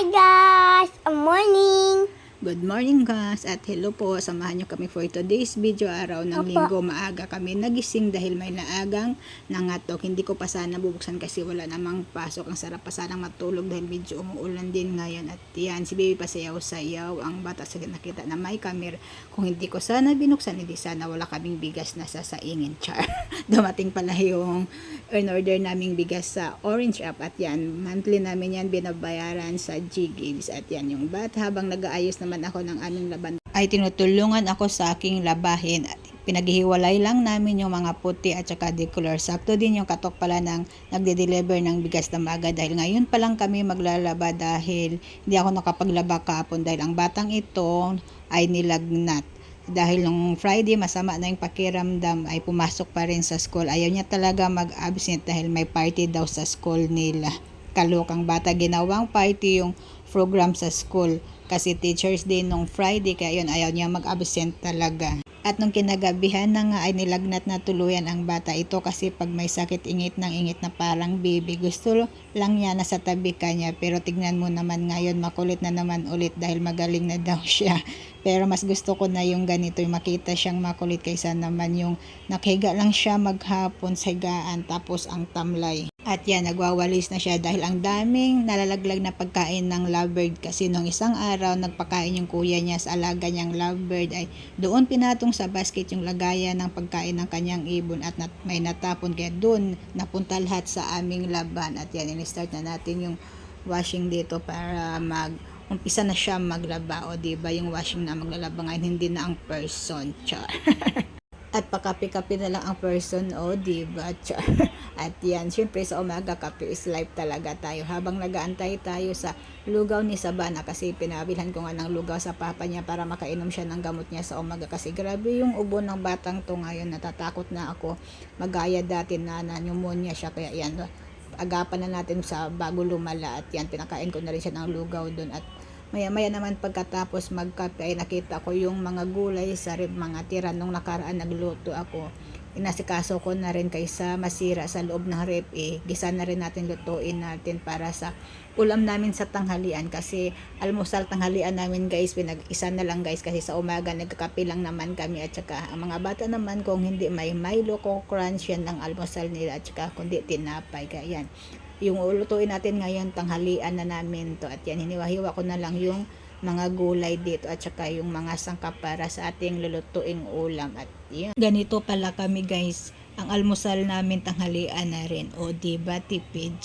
Hi guys! Good morning! Good morning guys at hello po, samahan nyo kami for today's video. Araw ng linggo, maaga kami nagising dahil may naagang nangatok. Hindi ko pa sana bubuksan kasi wala namang pasok. Ang sarap pa sanang matulog dahil medyo umuulan din ngayon. At yan, si baby pa sayaw-sayaw. Ang bata sa nakita na may camera. Kung hindi ko sana binuksan, hindi sana wala kaming bigas na sasaingin. Char. Dumating pala yung in-order naming bigas sa Orange App. At yan, monthly namin yan binabayaran sa G-Gives. At yan, yung bata habang nag-aayos naman ako ng aming laban ay tinutulungan ako sa aking labahin at pinaghihiwalay lang namin yung mga puti at saka decolor. Sakto din yung katok pala ng nagde-deliver ng bigas na maaga dahil ngayon pa lang kami maglalaba dahil hindi ako nakapaglaba kahapon dahil ang batang ito ay nilagnat. Dahil nung Friday masama na yung pakiramdam ay pumasok pa rin sa school. Ayaw niya talaga mag-absent dahil may party daw sa school nila. Kalokang bata, ginawang party yung program sa school kasi Teachers Day nung Friday kaya yun ayaw niya mag-absent talaga. At nung kinagabihan na nga ay nilagnat na tuluyan ang bata ito kasi pag may sakit ingit na parang baby. Gusto lang niya na sa tabi kanya pero tignan mo naman ngayon makulit na naman ulit dahil magaling na daw siya. Pero mas gusto ko na yung ganito, yung makita siyang makulit kaysa naman yung nakahiga lang siya maghapon sa higaan tapos ang tamlay. At yan, nagwawalis na siya dahil ang daming nalalaglag na pagkain ng lovebird kasi nung isang araw nagpakain yung kuya niya sa alaga niyang lovebird ay doon pinatong sa basket yung lagayan ng pagkain ng kanyang ibon at may natapon kaya doon napunta lahat sa aming laban. At yan, in-start na natin yung washing dito para umpisa na siya maglaba o diba yung washing na maglalaba ngayon hindi na ang person. Char. At pakape-kape na lang ang person o diba? Char. At yan, syempre sa umaga kape is life talaga tayo habang nagaantay tayo sa lugaw ni Sabana kasi pinabilhan ko nga ng lugaw sa papa niya para makainom siya ng gamot niya sa umaga kasi grabe yung ubo ng batang to ngayon, natatakot na ako magaya dati na pneumonia siya kaya yan agapan na natin sa bago lumala at yan pinakain ko na rin siya ng lugaw doon. At maya naman pagkatapos magkape ay nakita ko yung mga gulay sa rib, mga tira nung nakaraan nagluto ako. Inasikaso ko na rin kaysa masira sa loob ng rep gisa na rin natin lutuin natin para sa ulam namin sa tanghalian kasi almusal tanghalian namin guys pinag-isa na lang guys kasi sa umaga nagkakape lang naman kami at saka ang mga bata naman kung hindi may Milo ko crunch yan ang almusal nila at saka kundi tinapay kaya yan yung ulutuin natin ngayon tanghalian na namin to. At yan hiniwa-hiwa ko na lang yung mga gulay dito at saka yung mga sangkap para sa ating lulutuing ulam. At yan, ganito pala kami guys ang almusal namin tanghalian na rin o diba tipid.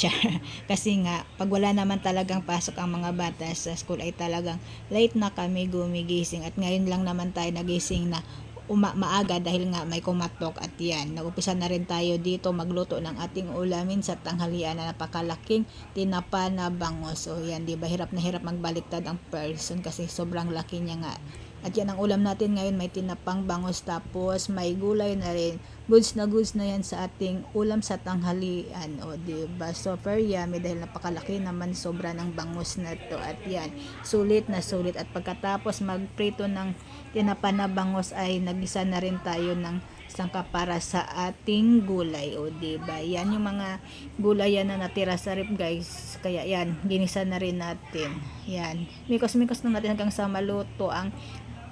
Kasi nga pag wala naman talagang pasok ang mga bata sa school ay talagang late na kami gumigising at ngayon lang naman tayo nagising na maaga dahil nga may kumatok. At yan, nag-upisa na rin tayo dito magluto ng ating ulamin sa tanghalian na napakalaking tinapa na bangus. So yan, di ba hirap na hirap magbaliktad ang person kasi sobrang laki niya nga. At yan ang ulam natin ngayon, may tinapang bangus tapos may gulay na rin. Goods na yan sa ating ulam sa tanghalian. O diba, super yummy dahil napakalaki naman sobra ng bangus na to. At yan, sulit na sulit. At pagkatapos magprito ng tinapa na bangus ay nagisa na rin tayo ng sangka para sa ating gulay. O diba, yan yung mga gulay yan na natira sa rip guys. Kaya yan, ginisa na rin natin. Yan, mikos-mikos na natin hanggang sa maluto ang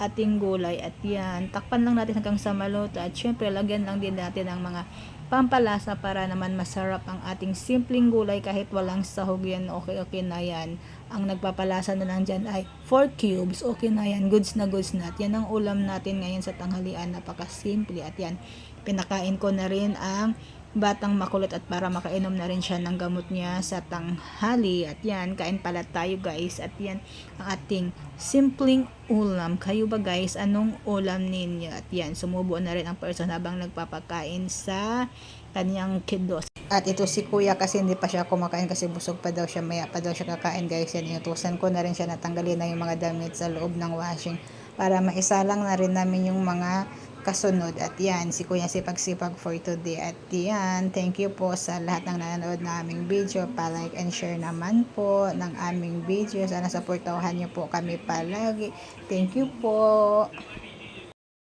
ating gulay. At yan, takpan lang natin hanggang sa maluto at syempre lagyan lang din natin ang mga pampalasa para naman masarap ang ating simpleng gulay kahit walang sahog. Yan okay na yan. Ang nagpapalasa na lang dyan ay 4 cubes, okay na yan, goods na at yan ang ulam natin ngayon sa tanghalian, napakasimple. At yan, pinakain ko na rin ang batang makulit at para makainom na rin siya ng gamot niya sa tanghali. At yan, kain pala tayo guys. At yan ang ating simpleng ulam. Kayo ba guys, anong ulam ninyo? At yan, sumubo na rin ang person habang nagpapakain sa kanyang kiddos. At ito si kuya kasi hindi pa siya kumakain kasi busog pa daw siya, maya pa daw siya kakain guys. Yan, inutusan ko na rin siya natanggalin na yung mga damit sa loob ng washing para maisalang na rin namin yung mga kasunod. At yan, si kuya sipag-sipag for today. At yan, thank you po sa lahat ng nanonood na aming video. Pa-like and share naman po ng aming video. Sana supportahan niyo po kami palagi. Thank you po.